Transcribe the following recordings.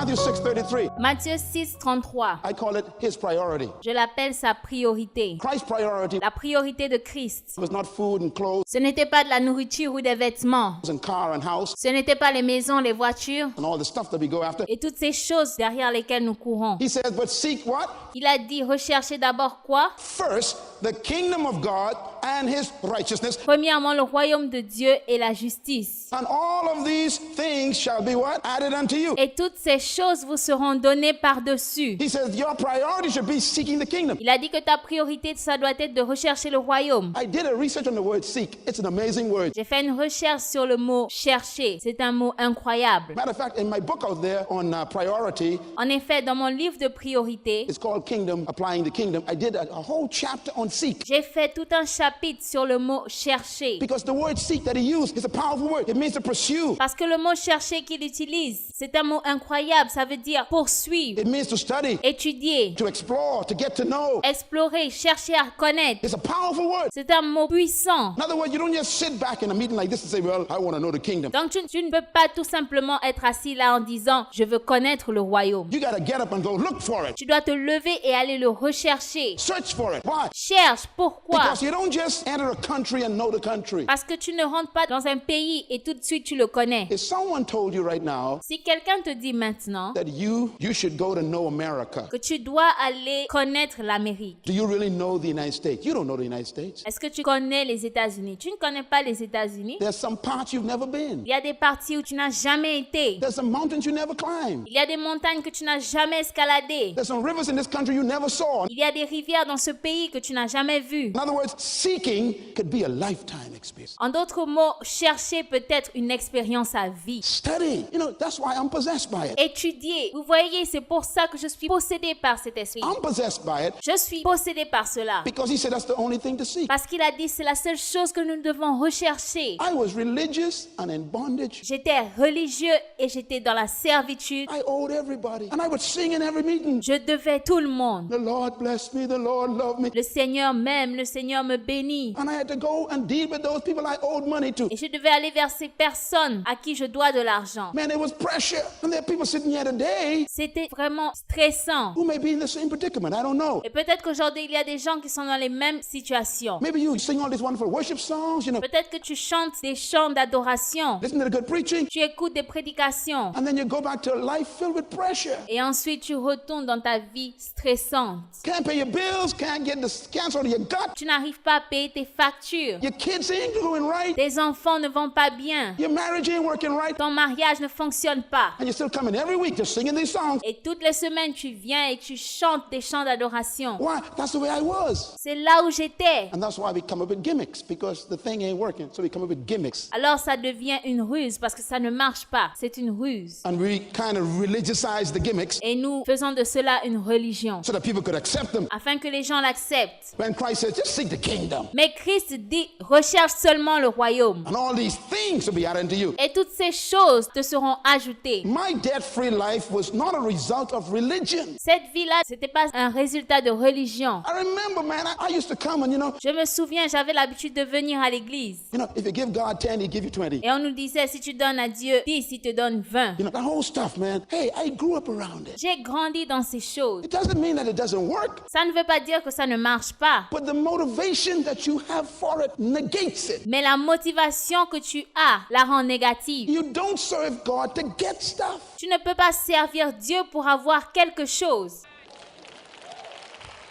Matthew 6:33. Matthieu 6, 33. I call it his priority. Je l'appelle sa priorité. Christ's priority La priorité de Christ. was not food and clothes Ce n'était pas de la nourriture ou des vêtements. and car and house Ce n'était pas les maisons, les voitures and all the stuff that we go after. et toutes ces choses derrière lesquelles nous courons. He says, but seek what? Il a dit, recherchez d'abord quoi? First, the kingdom of God and his righteousness, Premièrement, le royaume de Dieu et la justice. and all of these things shall be what? Added unto you. Et toutes ces choses vous seront données par-dessus. He says, your priority should be seeking the kingdom. Il a dit que ta priorité, ça doit être de rechercher le royaume. I did a research on the word seek. It's an amazing word. J'ai fait une recherche sur le mot chercher. C'est un mot incroyable. Matter of fact, in my book out there on priority, En effet, dans mon livre de priorité, it's called Kingdom, Applying the Kingdom. I did a whole chapter on seek. j'ai fait tout un chapitre sur le mot chercher. Because the word seek that he used is a powerful word. It means to pursue. Parce que le mot chercher qu'il utilise, c'est un mot incroyable. Ça veut dire poursuivre, It means to study, étudier, to explore, to get to know. explorer, chercher à connaître. It's a powerful word. C'est un mot puissant. In other words, you don't just sit back in a meeting like this and say, well, I want to know the kingdom. Donc tu ne peux pas tout simplement être assis là en disant « Je veux connaître le royaume You got to get up and go look for it. ». Tu dois te lever et aller le rechercher. Search for it. Why? Cherche. Pourquoi? Because you don't just enter a country and know the country. Parce que tu ne rentres pas dans un pays et tout de suite tu le connais. If someone told you right now Si quelqu'un te dit maintenant that you should go to know America, que tu dois aller connaître l'Amérique, do you really know the United States? You don't know the United States. est-ce que tu connais les États-Unis? Tu ne connais pas les États-Unis? There's some parts you've never been. Il y a des parties où tu n'as jamais été. There's some mountains you never climbed. Il y a des montagnes que tu n'as jamais escaladées. There's some rivers in this country you never saw. Il y a des rivières dans ce pays que tu n'as jamais vues. In other words, seeking could be a lifetime experience. En d'autres mots, chercher peut être une expérience à vie. Study. You know, that's why I'm possessed by it. Étudier. Vous voyez, c'est pour ça que je suis possédée par cet esprit. I'm possessed by it Je suis possédée par cela. because he said that's the only thing to seek. Parce qu'il a dit c'est la seule chose que nous devons rechercher. I was religious and in bondage. J'étais religieux et j'étais dans la servitude. I owed everybody. And I would sing in every meeting. Je devais tout le monde. The Lord bless me, the Lord love me. Le Seigneur m'aime, le Seigneur me bénit. And I had to go and deal with those people I owed money to. Et je devais aller vers ces personnes à qui je dois de l'argent. Man, it was pressure. And there are people sitting here today C'était vraiment stressant. who may be in the same predicament. I don't know. Et peut-être qu'aujourd'hui, il y a des gens qui sont dans les mêmes situations. Maybe you sing all these wonderful worship songs, you know, Peut-être que tu chantes des chants d'adoration. listen to the good preaching, Tu écoutes des prédications. and then you go back to a life filled with pressure. Et ensuite, tu retournes dans ta vie stressante. Can't pay your bills, can't get the cancer you got. Tu n'arrives pas à payer tes factures. Your kids ain't doing right. Tes enfants ne vont pas bien. Your marriage ain't working right. Ton mariage ne fonctionne pas. And you're still coming every week just singing these songs. Et toutes les semaines, tu viens et tu chantes des chants d'adoration. Why? That's the way I was. C'est là où j'étais. And that's why we come up with gimmicks, because the thing ain't working. So we come up with gimmicks. Alors ça devient une ruse parce que ça ne marche pas. C'est une ruse. And we kind of religiousize the gimmicks Et nous faisons de cela une religion so that people could accept them. afin que les gens l'acceptent. When Christ says, just seek the kingdom. Mais Christ dit, recherche seulement le royaume. And all these things will be added to you. Et toutes ces choses te seront ajoutées. My debt-free life was not a result of religion. Cette vie-là, c'était pas un résultat de religion. I remember, man, I used to come and, Je me souviens, j'avais l'habitude de venir à l'église. if you give God 10, he'll give you 20. Et on nous disait, si tu donnes à Dieu 10, il te donne 20. That whole stuff, man. Hey, I grew up around it. J'ai grandi dans ces choses. It doesn't mean that it doesn't work, Ça ne veut pas dire que ça ne marche pas. but the motivation that you have for it negates it. Mais la motivation que tu as la rend négative. You don't serve God to get stuff. Tu ne peux pas servir Dieu pour avoir quelque chose.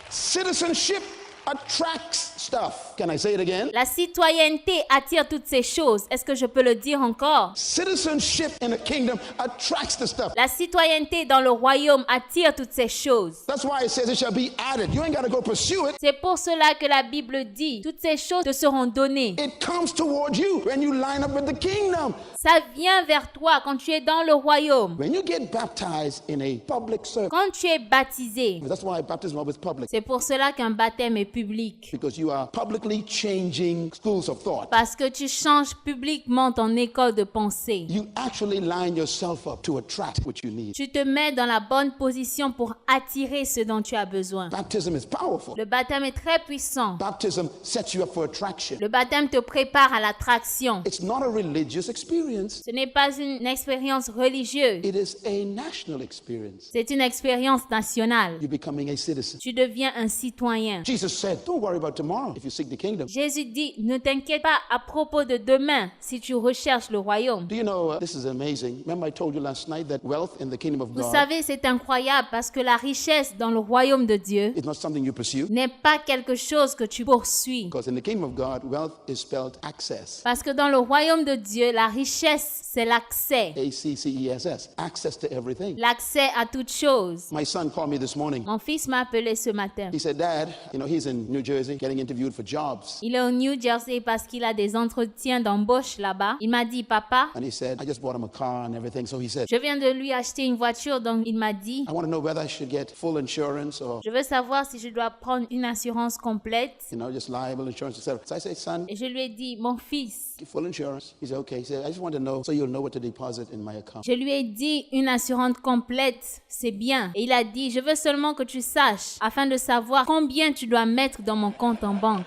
Citizenship attracts stuff. Can I say it again? La citoyenneté attire toutes ces choses. Est-ce que je peux le dire encore? Citizenship in a kingdom attracts the stuff. La citoyenneté dans le royaume attire toutes ces choses. That's why it says it shall be added. You ain't got to go pursue it. C'est pour cela que la Bible dit, toutes ces choses te seront données. It comes towards you when you line up with the kingdom. Ça vient vers toi quand tu es dans le royaume. When you get baptized in a public service. Quand tu es baptisé, That's why baptism is always public. c'est pour cela qu'un baptême est public. because you are publicly changing schools of thought. Parce que tu changes publiquement ton école de pensée. You actually line yourself up to attract what you need. Tu te mets dans la bonne position pour attirer ce dont tu as besoin. Baptism is powerful. Le baptême est très puissant. Baptism sets you up for attraction. Le baptême te prépare à l'attraction. It's not a religious experience. Ce n'est pas une expérience religieuse. It is a national experience. C'est une expérience nationale. You're becoming a citizen. Tu deviens un citoyen. Jesus said, don't worry about tomorrow if you seek the kingdom. Jésus dit, ne t'inquiète pas à propos de demain si tu recherches le royaume. Do you know, this is amazing. Remember I told you last night that wealth in the kingdom of Vous God savez, c'est incroyable parce que la richesse dans le royaume de Dieu is not something you pursue. n'est pas quelque chose que tu poursuis. Because in the kingdom of God, wealth is spelled access. Parce que dans le royaume de Dieu, la richesse, c'est l'accès. A-C-C-E-S-S. Access to everything. L'accès à toute chose. My son called me this morning. Mon fils m'a appelé ce matin. He said, Dad, he's in New Jersey getting interviewed for jobs. Il est au New Jersey parce qu'il a des entretiens d'embauche là-bas. Il m'a dit, papa, And he said, I just bought him a car and everything. So he said, je viens de lui acheter une voiture, donc il m'a dit, I want to know whether I should get full insurance or, je veux savoir si je dois prendre une assurance complète. just liable insurance, etc. So I said, son, Et je lui ai dit, mon fils, get full insurance. He said, okay. He said, I just want to know so you'll know what to deposit in my account. je lui ai dit, une assurance complète, c'est bien. Et il a dit, je veux seulement que tu saches, afin de savoir combien tu dois mettre dans mon compte en banque.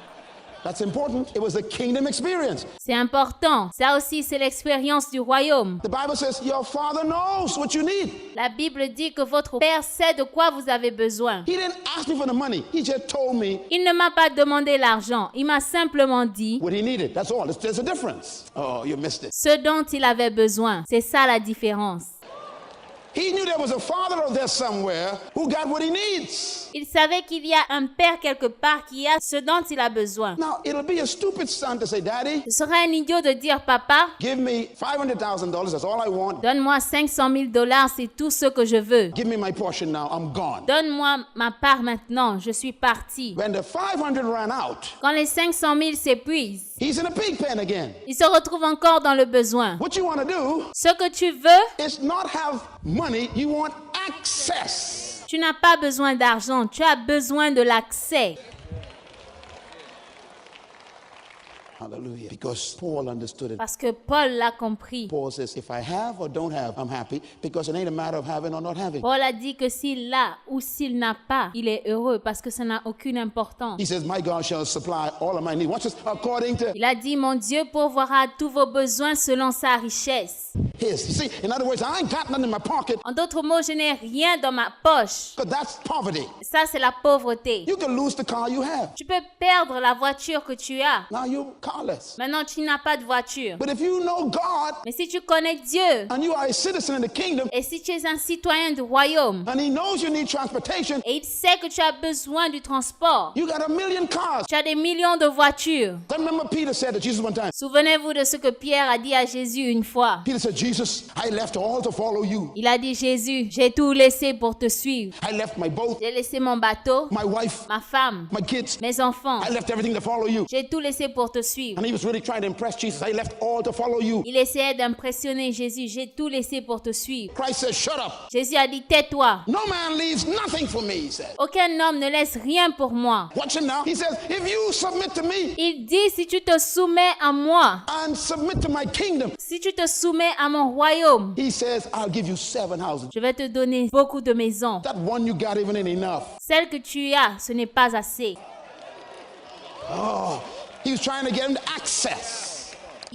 That's important. It was a kingdom experience. C'est important. Ça aussi, c'est l'expérience du royaume. The Bible says your father knows what you need. La Bible dit que votre Père sait de quoi vous avez besoin. He didn't ask me for the money. He just told me Il ne m'a pas demandé l'argent. Il m'a simplement dit what he needed. That's all. There's a difference. Oh, you missed it. ce dont il avait besoin. C'est ça la différence. He knew there was a father out there somewhere who got what he needs. Il savait qu'il y a un père quelque part qui a ce dont il a besoin. Now, it'll be a stupid son to say, Daddy, Ce serait un idiot de dire, papa, give me $500,000. That's all I want. donne-moi 500 000 $, c'est tout ce que je veux. Give me my portion now. I'm gone. Donne-moi ma part maintenant, je suis parti. When the 500 ran out, Quand les 500 000 s'épuisent, he's in a pig pen again. il se retrouve encore dans le besoin. What you want to do Ce que tu veux, is not have money. You want access. tu n'as pas besoin d'argent, tu as besoin de l'accès. Hallelujah. Because Paul understood it. Parce que Paul l'a compris. Paul says, if I have or don't have, I'm happy because it ain't a matter of having or not having. Paul a dit que s'il l'a ou s'il n'a pas, il est heureux parce que ça n'a aucune importance. He says, my God shall supply all of my needs. Watch this. According to Il a dit, mon Dieu pourvoira tous vos besoins selon sa richesse. his. You see, in other words, I ain't got nothing in my pocket En d'autres mots, je n'ai rien dans ma poche. because that's poverty. Ça, c'est la pauvreté. You can lose the car you have. Tu peux perdre la voiture que tu as. Now you're carless. Maintenant, tu n'as pas de voiture. But if you know God Mais si tu connais Dieu and you are a citizen in the kingdom et si tu es un citoyen du royaume and he knows you need transportation, et il sait que tu as besoin du transport, you got a million cars. tu as des millions de voitures. I remember Peter said to Jesus one time. Souvenez-vous de ce que Pierre a dit à Jésus une fois. Peter said, Jesus, I left all to follow you. Il a dit, Jésus, j'ai tout laissé pour te suivre. I left my boat, J'ai laissé mon bateau, my wife, ma femme, my kids. mes enfants. I left everything to follow you. J'ai tout laissé pour te suivre. And he was really trying to impress Jesus. I left all to follow you. Il essayait d'impressionner Jésus. J'ai tout laissé pour te suivre. Christ says, shut up. Jésus a dit, tais-toi. No man leaves nothing for me, he said. Aucun homme ne laisse rien pour moi. Watch him now. He says, if you submit to me Il dit, si tu te soumets à moi, and submit to my kingdom, si tu te soumets à mon royaume, he says, I'll give you 7 houses. je vais te donner beaucoup de maisons. That one you got even ain't enough. Celle que tu as, ce n'est pas assez. Oh, he was trying to get him to access.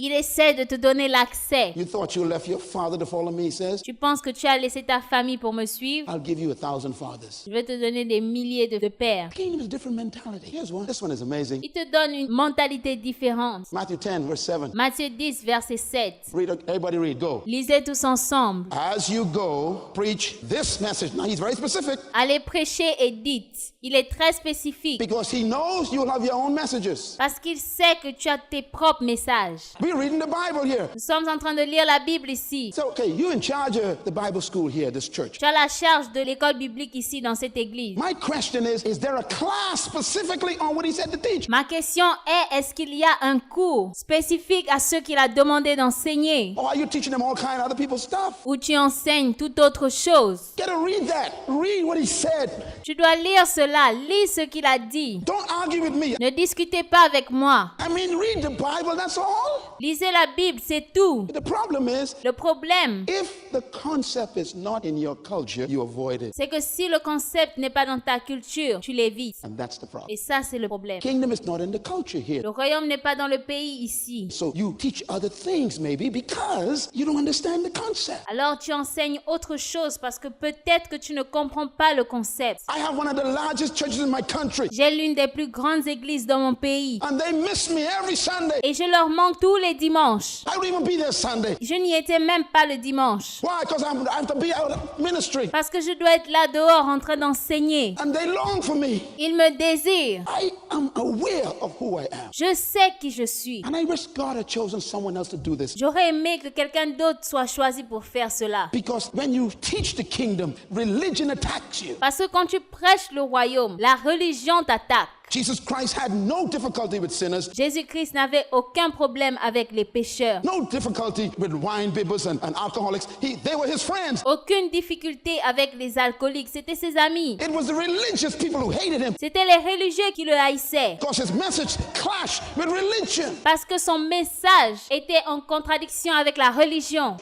Il essaie de te donner l'accès. You thought you left your father to follow me, he says. Tu penses que tu as laissé ta famille pour me suivre? I'll give you 1,000 fathers. Je vais te donner des milliers de pères. Kingdom is a different mentality. Here's one. This one is amazing. Il te donne une mentalité différente. Matthew 10, verse 7. Matthieu 10, verset 7. Read, everybody read, go. Lisez tous ensemble. As you go, preach this message. Now he's very specific Allez prêcher et dites. Il est très spécifique because he knows you'll have your own messages. parce qu'il sait que tu as tes propres messages. We're reading the Bible here. Nous sommes en train de lire la Bible ici. So, okay, you're in charge of the Bible school here, this church. Tu as la charge de l'école biblique ici dans cette église. My question is there a class specifically on what he said to teach? Ma question est-ce qu'il y a un cours spécifique à ce qu'il a demandé d'enseigner? Or are you teaching them all kind of other people's stuff? Ou tu enseignes toute autre chose? Get to read that. Read what he said. Tu dois lire cela, lis ce qu'il a dit. Don't argue with me. Ne discutez pas avec moi. I mean, read the Bible, that's all. Lisez la Bible, c'est tout. The problem is, Le problème, if the concept is not in your culture, you avoid it. c'est que si le concept n'est pas dans ta culture, tu l'évites. And that's the problem. Et ça, c'est le problème. Kingdom is not in the culture here. Le royaume n'est pas dans le pays ici. So you teach other things maybe because you don't understand the concept. Alors tu enseignes autre chose parce que peut-être que tu ne comprends pas le concept. I have one of the largest churches in my country. J'ai l'une des plus grandes églises dans mon pays. And they miss me every Sunday. Et je leur manque tous les dimanches. I don't even be there Sunday. Je n'y étais même pas le dimanche. Why? Because I have to be out of ministry. Parce que je dois être là dehors en train d'enseigner. And they long for me. Ils me désirent. I am aware of who I am. Je sais qui je suis. And I wish God had chosen someone else to do this. J'aurais aimé que quelqu'un d'autre soit choisi pour faire cela. Because when you teach the kingdom, religion attacks you. Parce que quand tu prêches le royaume, la religion t'attaque. Jesus Christ had no difficulty with sinners, Jésus-Christ n'avait aucun problème avec les pécheurs. no difficulty with wine bibbers and alcoholics. They were his friends. Aucune difficulté avec les alcooliques. C'était ses amis. It was the religious people who hated him C'était les religieux qui le haïssaient. because his message clashed with religion. Parce que son message était en contradiction avec la religion.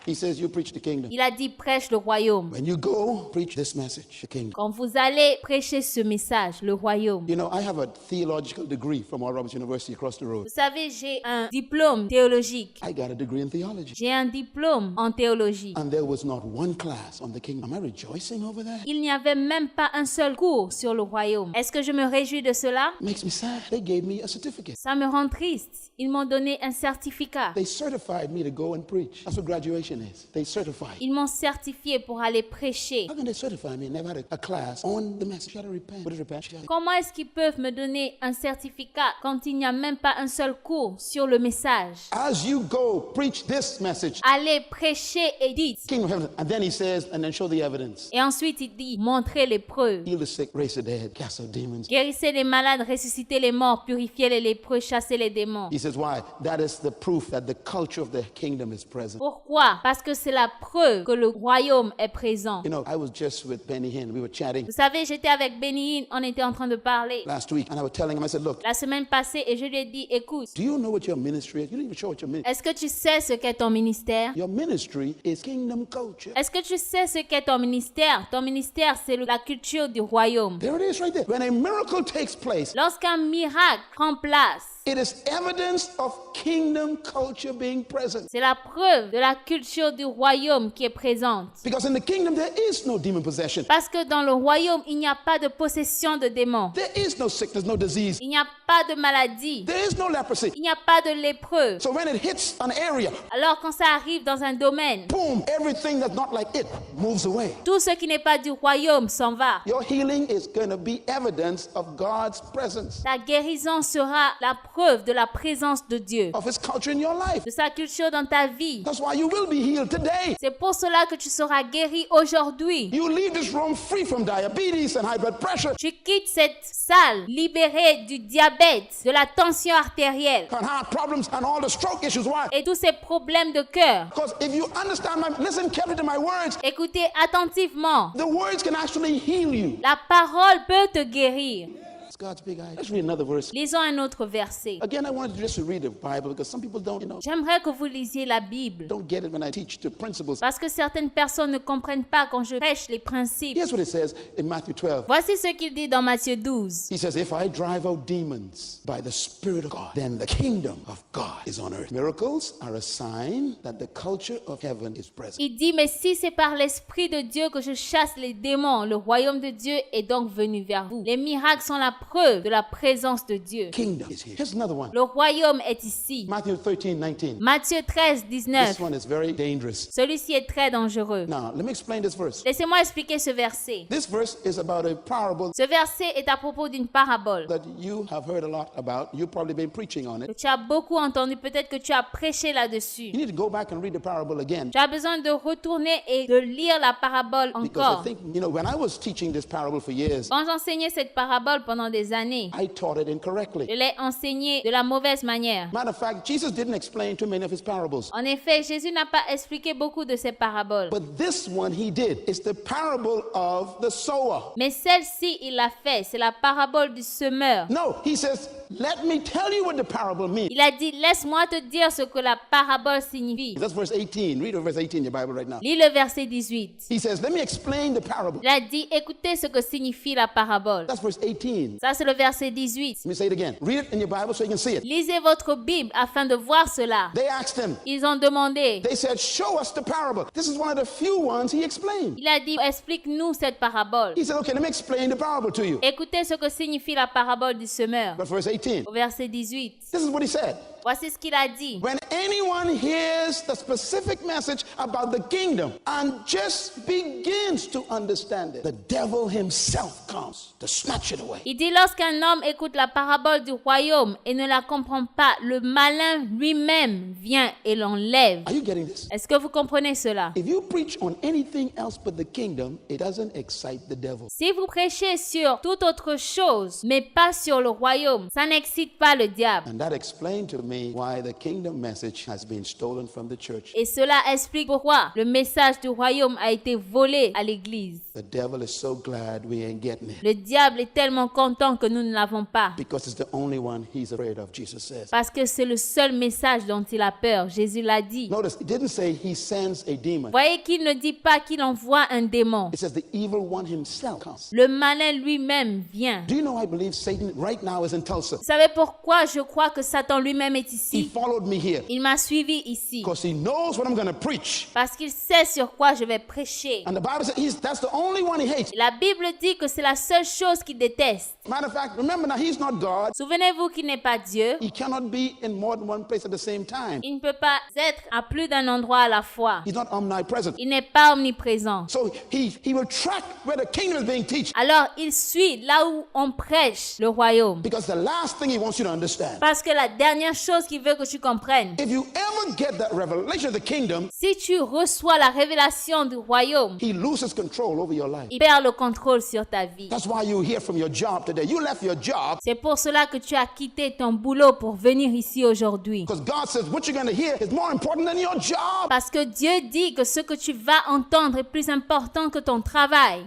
He says, you preach the kingdom. Il a dit prêche le royaume. When you go, preach this message, the kingdom. Quand vous allez prêcher ce message, le royaume. You know, I have a theological degree from Oral Roberts University across the road. Vous savez, j'ai un diplôme théologique. I got a degree in theology. J'ai un diplôme en théologie. And there was not one class on the kingdom. Am I rejoicing over that? Il n'y avait même pas un seul cours sur le royaume. Est-ce que je me réjouis de cela? Makes me sad. They gave me a certificate. Ça me rend triste. Ils m'ont donné un certificat. They certified me to go and preach. That's what graduation is. They certified. Ils m'ont certifié pour aller prêcher. How can they certify me? Never had a class on the message. You gotta repent. What is repent? Comment est-ce qu'ils peuvent me donner un certificat quand il n'y a même pas un seul cours sur le message? As you go, preach this message. Allez prêcher et dites. Kingdom of heaven. And then he says, and then show the evidence. Et ensuite il dit, montrez les preuves. Heal the sick, raise the dead, cast out demons. Guérissez les malades, ressuscitez les morts, purifiez les lépreux, chassez les démons. He says, why? That is the proof that the culture of the kingdom is present. Pourquoi? Parce que c'est la preuve que le royaume est présent. You know, I was just with Benny Hinn. We were chatting Vous savez, j'étais avec Benny Hinn, on était en train de parler last week, and I was telling him, I said, look, la semaine passée et je lui ai dit, écoute, do you know what your ministry is? You didn't even show what your ministry est-ce que tu sais ce qu'est ton ministère? Your ministry is kingdom culture. Est-ce que tu sais ce qu'est ton ministère? Ton ministère, c'est la culture du royaume. There it is right there. When a miracle takes place, Lorsqu'un miracle prend place, it is evidence of kingdom culture being present. c'est la preuve de la culture du royaume qui est présente. Because in the kingdom, there is no demon possession. Parce que dans le royaume, il n'y a pas de possession de démons. There is no sickness, no disease. Il n'y a pas de maladie. There is no leprosy. Il n'y a pas de lépreux. So when it hits an area, Alors quand ça arrive dans un domaine, boom, everything that's not like it moves away. tout ce qui n'est pas du royaume s'en va. Your healing is going to be evidence of God's presence, Ta guérison sera la preuve de la présence de Dieu, of His culture in your life. de sa culture dans ta vie. That's why you will be healed today. C'est pour cela que tu seras guéri aujourd'hui. You leave this room free from diabetes and high blood pressure Tu quittes cette salle libérée du diabète, de la tension artérielle and heart problems and all the stroke issues. Why? et tous ces problèmes de cœur. Because if you understand listen carefully to my words, Écoutez attentivement. the words can actually heal you. La parole peut te guérir. It's God's big eye. Let's read another verse. Lisons un autre verset. Again, I wanted you just to read the Bible because some people J'aimerais que vous lisiez la Bible don't get it when I teach the principles. parce que certaines personnes ne comprennent pas quand je prêche les principes. Here's what it says in Matthew 12. Voici ce qu'il dit dans Matthieu 12. He says, if I drive out demons by the Spirit of God, then the kingdom of God is on earth. Miracles are a sign that the culture of heaven is present. Il dit, mais si c'est par l'Esprit de Dieu que je chasse les démons, le royaume de Dieu est donc venu vers vous. Les miracles sont la preuve de la présence de Dieu. Kingdom is here. Here's another one. Le royaume est ici. Matthew 13:19. Matthieu 13, 19. This one is very dangerous. Celui-ci est très dangereux. Now, let me explain this verse. Laissez-moi expliquer ce verset. This verse is about a parable Ce verset est à propos d'une parabole that you have heard a lot about. You've probably been preaching on que it. tu as beaucoup entendu. Peut-être que tu as prêché là-dessus. You need to go back and read the parable again. Tu as besoin de retourner et de lire la parabole Because I encore. think, when I was teaching this parable for years, Quand j'enseignais cette parabole pendant des années, I taught it incorrectly. je l'ai enseignée de la mauvaise manière. Matter of fact, Jesus didn't explain too many of his parables. En effet, Jésus n'a pas expliqué beaucoup de ses paraboles. But this one he did. It's the parable of the sower. Mais celle-ci, il l'a fait. C'est la parabole du semeur. No, he says, let me tell you what the parable means. Il a dit, laisse-moi te dire ce que la parabole signifie. That's verse 18. Read verse 18 in your Bible right now. Lis le verset 18. He says, let me explain the parable. Il a dit, écoutez ce que signifie la parabole. That's verse 18. Ça, c'est le verset 18. Let me say it again. Read it in your Bible so you can see it. Lisez votre Bible afin de voir cela. They asked him, Ils ont demandé. they said, show us the parable. This is one of the few ones he explained. Il a dit, explique-nous cette parabole. He said, okay, let me explain the parable to you. Écoutez ce que signifie la parabole du semeur. But verse 18, Au verset 18. this is what he said. Voici ce qu'il a dit. When anyone hears the specific message about the kingdom and just begins to understand it, the devil himself comes to snatch it away. Il dit, lorsqu'un homme écoute la parabole du royaume et ne la comprend pas, le malin lui-même vient et l'enlève. Are you getting this? Est-ce que vous comprenez cela? If you preach on anything else but the kingdom, it doesn't excite the devil. Si vous prêchez sur toute autre chose, mais pas sur le royaume, ça n'excite pas le diable. And that explained to me why the kingdom message has been stolen from the church. Et cela explique pourquoi le message du royaume a été volé à l'église. The devil is so glad we ain't getting it Le diable est tellement content que nous ne l'avons pas. because it's the only one he's afraid of, Jesus says. Parce que c'est le seul message dont il a peur. Jésus l'a dit. Notice, it didn't say he sends a demon. Voyez qu'il ne dit pas qu'il envoie un démon. It says the evil one himself comes. Le malin lui-même vient. Do you know I believe Satan right now is in Tulsa? Vous savez pourquoi je crois que Satan lui-même est He ici? followed me here Il m'a suivi ici. because he knows what I'm going to preach. Parce qu'il sait sur quoi je vais prêcher. And the Bible says that's the only one he hates. La Bible dit que c'est la seule chose qu'il déteste. Matter of fact, remember now, he's not God. Souvenez-vous qu'il n'est pas Dieu. He cannot be in more than one place at the same time. Il ne peut pas être à plus d'un endroit à la fois. He's not omnipresent. Il n'est pas omniprésent. So he will track where the kingdom is being taught Alors, il suit là où on prêche le royaume. because the last thing he wants you to understand. Parce que la dernière chose qu'il veut que tu comprennes, If you ever get that revelation of the kingdom, si tu reçois la révélation du royaume, he loses control over your life. il perd le contrôle sur ta vie. That's why you're here from your job today. You left your job C'est pour cela que tu as quitté ton boulot pour venir ici aujourd'hui. because God says what you're going to hear is more important than your job. Parce que Dieu dit que ce que tu vas entendre est plus important que ton travail.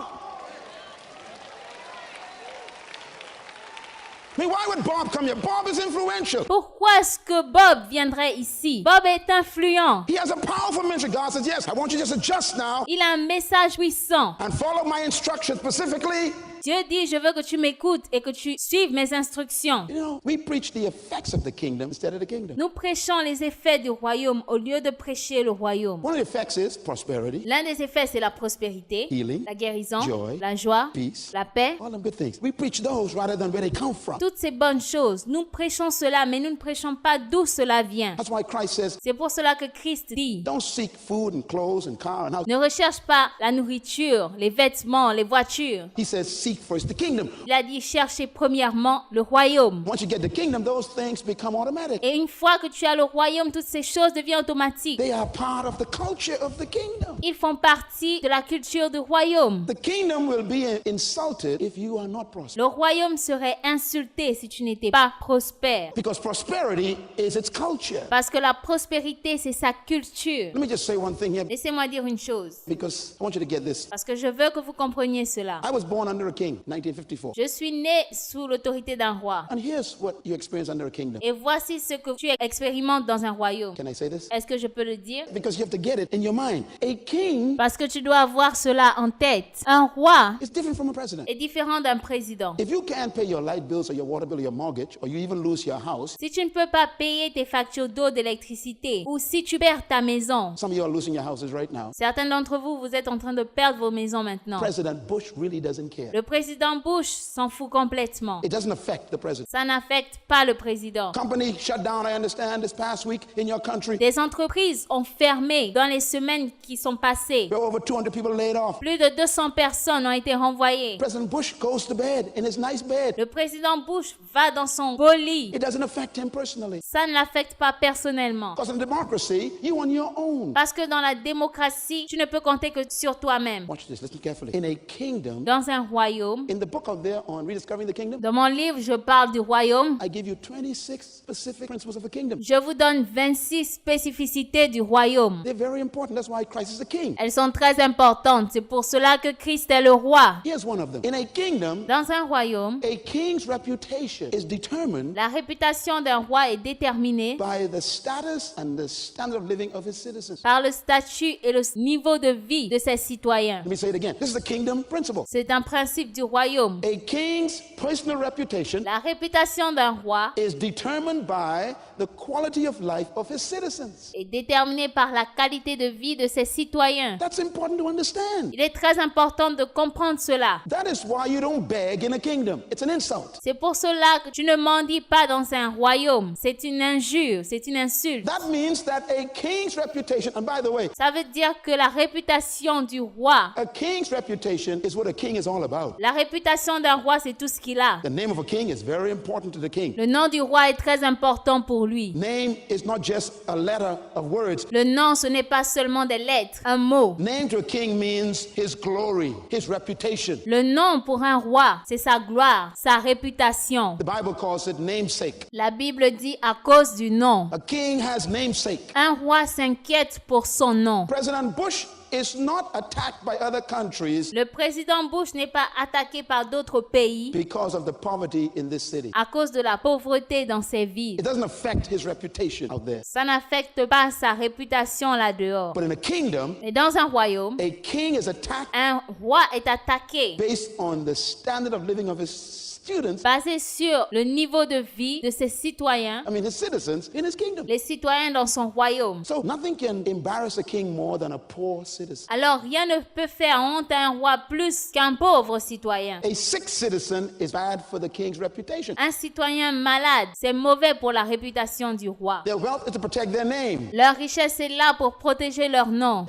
I mean, why would Bob come here? Bob is influential. Pourquoi est-ce que Bob viendrait ici? Bob est influent. He has a powerful ministry. God says, yes, I want you to just adjust now Il a un message puissant. and follow my instructions specifically. Dieu dit, je veux que tu m'écoutes et que tu suives mes instructions. You know, we preach the effects of the kingdom instead of the kingdom. Nous prêchons les effets du royaume au lieu de prêcher le royaume. One of the effects is prosperity, L'un des effets, c'est la prospérité, Healing, la guérison, joy, la joie, peace, la paix. all them good things. We preach those rather than where they come from. Toutes ces bonnes choses. Nous prêchons cela, mais nous ne prêchons pas d'où cela vient. That's why Christ says, C'est pour cela que Christ dit, don't seek food and clothes and car and house. ne recherche pas la nourriture, les vêtements, les voitures. He says, seek first the kingdom. Il a dit, cherchez premièrement le royaume. Once you get the kingdom, those things become automatic. Et une fois que tu as le royaume, toutes ces choses deviennent automatiques. They are part of the culture of the kingdom. Ils font partie de la culture du royaume. The kingdom will be insulted if you are not prosperous. Le royaume serait insulté si tu n'étais pas prospère. Because prosperity is its culture. Parce que la prospérité, c'est sa culture. Let me just say one thing here Laissez-moi dire une chose. because I want you to get this. Parce que je veux que vous compreniez cela. I was born under a king, 1954. Je suis né sous l'autorité d'un roi. And here's what you experience under a kingdom. Et voici ce que tu expérimentes dans un royaume. Can I say this? Est-ce que je peux le dire? Because you have to get it in your mind. A king Parce que tu dois avoir cela en tête. Un roi is different from a president. est différent d'un président. If you can't pay your light bills or your water bill or your mortgage, or you even lose your house, Si tu ne peux pas payer tes factures d'eau, d'électricité, ou si tu perds ta maison, some of you are losing your houses right now. certains d'entre vous, vous êtes en train de perdre vos maisons maintenant. President Bush really doesn't care. Le président Bush s'en fout complètement. It doesn't affect the president. Ça n'affecte pas le président. Company shut down, I understand, this past week in your country. Des entreprises ont fermé dans les semaines qui sont passées. There were over 200 people laid off. Plus de 200 personnes ont été renvoyées. President Bush goes to bed in his nice bed. Le président Bush va dans son beau lit. It doesn't affect him personally. Ça ne l'affecte pas personnellement. Because in democracy, you on your own. Parce que dans la démocratie, tu ne peux compter que sur toi-même. Watch this, listen carefully. In a kingdom, Dans un royaume, in the book of there on Rediscovering the Kingdom, dans mon livre, je parle du royaume. I give you 26 specific principles of a kingdom. Je vous donne 26 spécificités du royaume. They're very important. That's why Christ is the king. Elles sont très importantes. C'est pour cela que Christ est le roi. Here's one of them. In a kingdom, Dans un royaume, a king's reputation is determined la réputation d'un roi est déterminée by the status and the standard of living of his citizens. par le statut et le niveau de vie de ses citoyens. Let me say it again. This is the kingdom principle. C'est un principe du royaume. A king's personal reputation La réputation d'un roi is determined by the quality of life of his citizens. est déterminée par la qualité de vie de ses citoyens. That's important to understand. Il est très important de comprendre cela. That is why you don't beg in a kingdom. It's an insult. C'est pour cela que tu ne mendies pas dans un royaume. C'est une injure, c'est une insulte. That means that a king's reputation, and by the way, Ça veut dire que la réputation du roi, a king's reputation is what a king is all about. la réputation d'un roi, c'est tout ce qu'il a. The name of a king is very important to the king. Le nom du roi est très important pour lui. Name is not just a letter of words. Le nom, ce n'est pas seulement des lettres, un mot. Name to a king means his glory, his reputation. Le nom pour un roi, c'est sa gloire, sa réputation. The Bible calls it namesake. La Bible dit à cause du nom. A king has namesake. Un roi s'inquiète pour son nom. President Bush is not attacked by other countries Le président Bush n'est pas attaqué par d'autres pays because of the poverty in this city. à cause de la pauvreté dans ses villes. It doesn't affect his reputation out there. Ça n'affecte pas sa réputation là dehors. But in a kingdom, Et dans un royaume, a king is attacked un roi est attaqué based on the standard of living of his students, basé sur le niveau de vie de ses citoyens, his citizens in his kingdom. les citoyens dans son royaume. So nothing can embarrass a king more than a poor citizen. Alors rien ne peut faire honte à un roi plus qu'un pauvre citoyen. A sick citizen is bad for the king's reputation. Un citoyen malade, c'est mauvais pour la réputation du roi. Their wealth is to protect their name. Leur richesse est là pour protéger leur nom.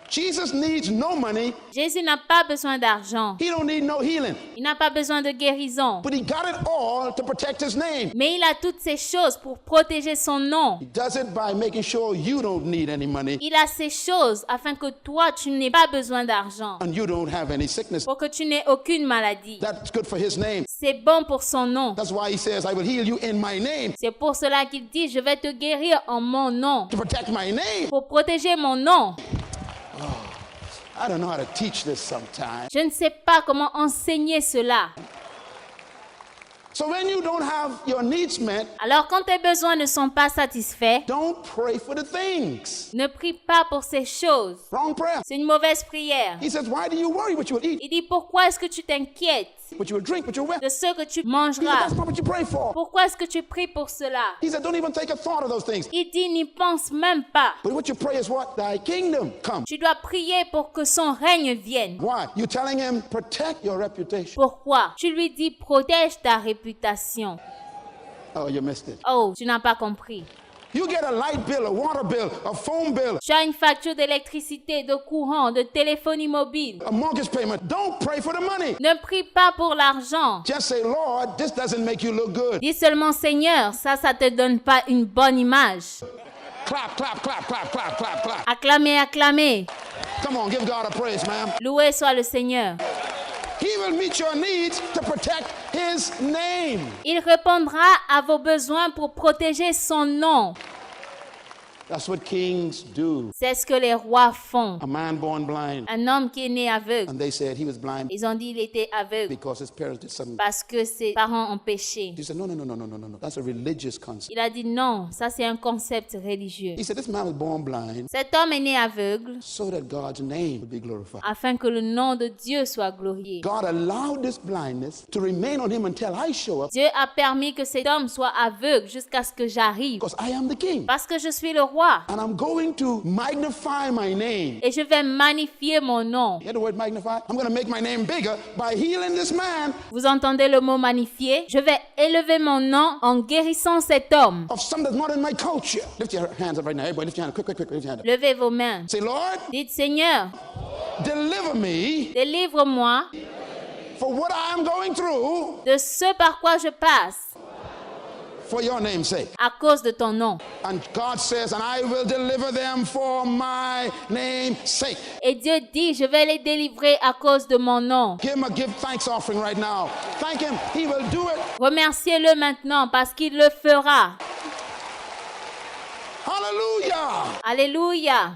Jesus needs no money. Jésus n'a pas besoin d'argent. He don't need no healing. Il n'a pas besoin de guérison. But he got it all to protect his name. Mais il a toutes ces choses pour protéger son nom. He does it by making sure you don't need any money Il a ces choses afin que toi, tu n'aies pas besoin d'argent. and you don't have any sickness. Pour que tu n'aies aucune maladie. That's good for his name. C'est bon pour son nom. That's why he says, I will heal you in my name. C'est pour cela qu'il dit, je vais te guérir en mon nom. To protect my name. Pour protéger mon nom. I don't know how to teach this sometimes. Je ne sais pas comment enseigner cela. So when you don't have your needs met, Alors quand tes besoins ne sont pas satisfaits, don't pray for the things. ne prie pas pour ces choses. Wrong prayer. C'est une mauvaise prière. He says, why do you worry what you will eat, Il dit, pourquoi est-ce que tu t'inquiètes what you will drink, what you will wear? de ce que tu He said, mangeras? that's not what you pray for. Pourquoi est-ce que tu pries pour cela? He said, don't even take a thought of those things. Il dit, n'y pense même pas. But what you pray is what? Thy kingdom come. Tu dois prier pour que son règne vienne. Why? You're telling him, protect your reputation. Pourquoi? Tu lui dis, protège ta réputation. Oh, you missed it. Oh, tu n'as pas compris. You get a light bill, a water bill, a phone bill, Tu as une facture d'électricité, de courant, de téléphonie mobile. a mortgage payment. Don't pray for the money. Ne prie pas pour l'argent. Just say, Lord, this doesn't make you look good. Dis seulement, Seigneur, ça te donne pas une bonne image. Clap, clap, clap, clap, clap, clap, clap. Acclamez, acclamez. Come on, give God a praise, ma'am. Loué soit le Seigneur. He will meet your needs to protect his name. Il répondra à vos besoins pour protéger son nom. That's what kings do. C'est ce que les rois font. A man born blind. Un homme qui est né aveugle. And they said he was blind Ils ont dit qu'il était aveugle because his parents did something. parce que ses parents ont péché. He said, no. That's a religious concept. Il a dit non, ça c'est un concept religieux. He said, this man was born blind Cet homme est né aveugle so that God's name would be glorified. afin que le nom de Dieu soit glorifié. God allowed this blindness to remain on him until I show up Dieu a permis que cet homme soit aveugle jusqu'à ce que j'arrive because I am the king. parce que je suis le roi And I'm going to magnify my name. et je vais magnifier mon nom. You hear the word magnify? I'm going to make my name bigger by healing this man Vous entendez le mot magnifier? Je vais élever mon nom en guérissant cet homme. of something that's not in my culture. Lift your hands up right now. Everybody lift your hand. Quick. Lift your hand up. Levez vos mains. Say, Lord, Dites Seigneur, deliver me délivre-moi for what I am going through de ce par quoi je passe for your name's sake. à cause de ton nom. And God says, and I will deliver them for my name's sake. Et Dieu dit, je vais les délivrer à cause de mon nom. Give him a give thanks offering right now. Thank him. He will do it. Remerciez-le maintenant parce qu'il le fera. Hallelujah. Alléluia.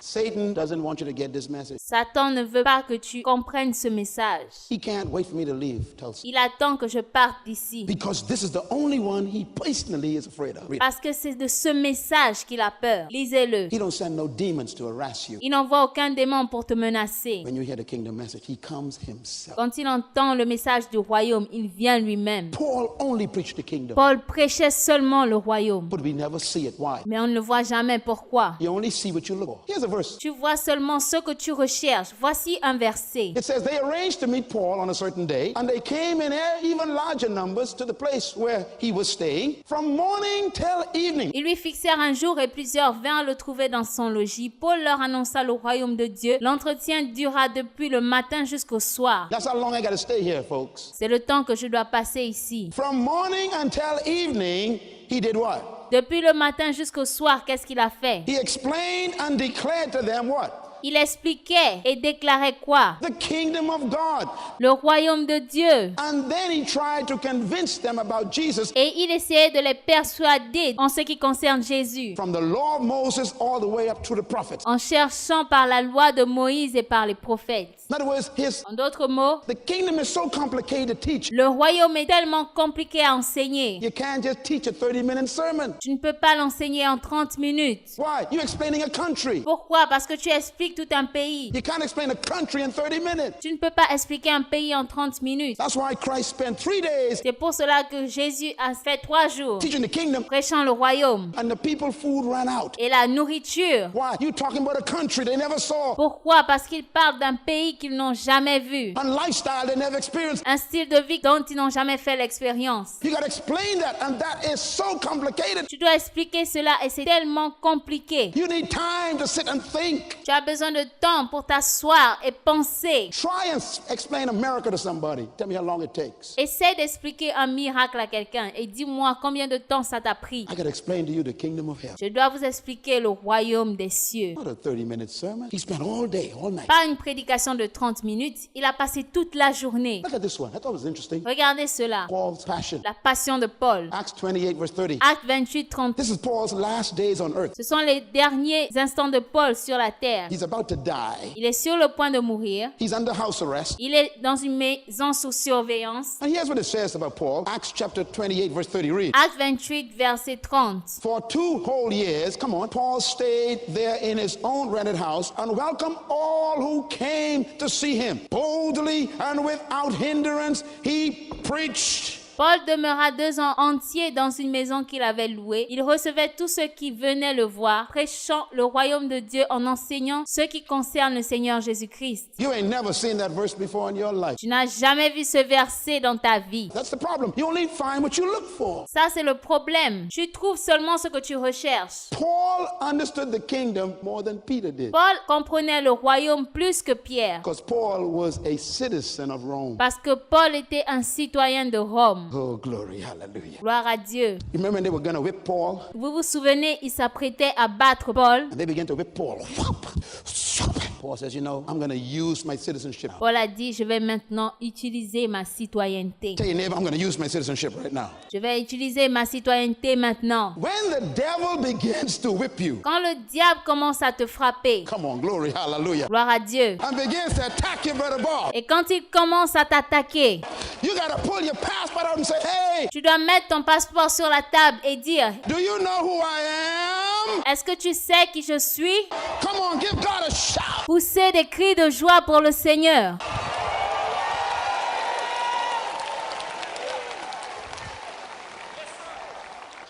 Satan doesn't want you to get this message. Satan ne veut pas que tu comprennes ce message. He can't wait for me to leave, Tulsa. Il attend que je parte d'ici. Because this is the only one he personally is afraid of. Parce que c'est de ce message qu'il a peur. Lisez-le. He don't send no demons to harass you. Il n'envoie aucun démon pour te menacer. When you hear the kingdom message, he comes himself. Quand il entend le message du royaume, il vient lui-même. Paul only preached the kingdom, Paul prêchait seulement le royaume. but we never see it. Why? Mais on ne le voit jamais. Pourquoi? You only see what you look for. Here's a verse. Tu vois seulement ce que tu recherches. Voici un verset. It says, they arranged to meet Paul on a certain day, and they came in even larger numbers to the place where he was staying, from morning till evening. Ils lui fixèrent un jour et plusieurs vinrent le trouver dans son logis. Paul leur annonça le royaume de Dieu. L'entretien dura depuis le matin jusqu'au soir. That's how long I got to stay here, folks. C'est le temps que je dois passer ici. From morning until evening, he did what? Depuis le matin jusqu'au soir, qu'est-ce qu'il a fait? He explained and declared to them what? Il expliquait et déclarait quoi? The kingdom of God. Le royaume de Dieu. And then he tried to convince them about Jesus Et il essayait de les persuader en ce qui concerne Jésus, from the law of Moses all the way up to the prophets. en cherchant par la loi de Moïse et par les prophètes. In other words, En d'autres mots, the kingdom is so complicated to teach. le royaume est tellement compliqué à enseigner. You can't just teach a 30-minute sermon. Tu ne peux pas l'enseigner en 30 minutes. Why? You're explaining a country. Pourquoi? Parce que tu expliques tout un pays. You can't explain a country in 30 minutes. Tu ne peux pas expliquer un pays en 30 minutes. That's why Christ spent 3 days C'est pour cela que Jésus a fait 3 jours teaching the kingdom, prêchant le royaume. and the people food ran out. Et la nourriture. Why? You talking about a country they never saw, Pourquoi? Parce qu'ils parlent d'un pays qu'ils n'ont jamais vu. and lifestyle they never experienced. Un style de vie dont ils n'ont jamais fait l'expérience. You got to explain that, and that is so complicated. Tu dois expliquer cela et c'est tellement compliqué. You need time to sit and think. Tu as besoin de temps pour t'asseoir et penser. Try and explain America to somebody. Tell me how long it takes. Essaie d'expliquer un miracle à quelqu'un et dis-moi combien de temps ça t'a pris. I got to explain to you the kingdom of heaven. Je dois vous expliquer le royaume des cieux. Not a 30-minute sermon. He spent all day, all night. Pas une prédication de 30 minutes, il a passé toute la journée. Look at this one. I thought it was interesting. Regardez cela. Paul's passion. La passion de Paul. Acts 28, verse 30. Acte 28, 30. This is Paul's last days on earth. Ce sont les derniers instants de Paul sur la terre. He's about to die. Il est sur le point de mourir. He's under house arrest. Il est dans une maison sous surveillance. And here's what it says about Paul. Acts chapter 28, verse 30. Read. Acte 28, verset 30. For 2 whole years, come on, Paul stayed there in his own rented house and welcomed all who came to see him. Boldly and without hindrance, he preached. Paul demeura 2 ans entiers dans une maison qu'il avait louée. Il recevait tous ceux qui venaient le voir, prêchant le royaume de Dieu en enseignant ce qui concerne le Seigneur Jésus-Christ. You ain't never seen that verse before in your life. Tu n'as jamais vu ce verset dans ta vie. That's the problem. You only find what you look for. Ça, c'est le problème. Tu trouves seulement ce que tu recherches. Paul understood the kingdom more than Peter did. Paul comprenait le royaume plus que Pierre. Because Paul was a citizen of Rome. Parce que Paul était un citoyen de Rome. Oh, glory, hallelujah. Gloire à Dieu. You remember when they were going to whip Paul? Vous vous souvenez, il s'apprêtait à battre Paul. And they began to whip Paul. Whop, whop. Paul says, you know, I'm going to use my citizenship. Paul a dit, je vais maintenant utiliser ma citoyenneté. Tell your neighbor, I'm going to use my citizenship right now. Je vais utiliser ma citoyenneté maintenant. When the devil begins to whip you, Quand le diable commence à te frapper, come on, glory, hallelujah, gloire à Dieu, and begins to attack you, brother Bob, et quand il commence à t'attaquer, you got to pull your passport out and say, hey, tu dois mettre ton passeport sur la table et dire, do you know who I am? est-ce que tu sais qui je suis? Come on, give God a shout. Poussez des cris de joie pour le Seigneur.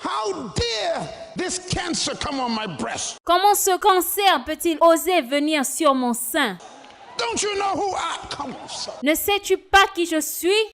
How dare this cancer come on my breast? Comment ce cancer peut-il oser venir sur mon sein? Don't you know who I am? Come on, son. Ne sais-tu pas qui je suis?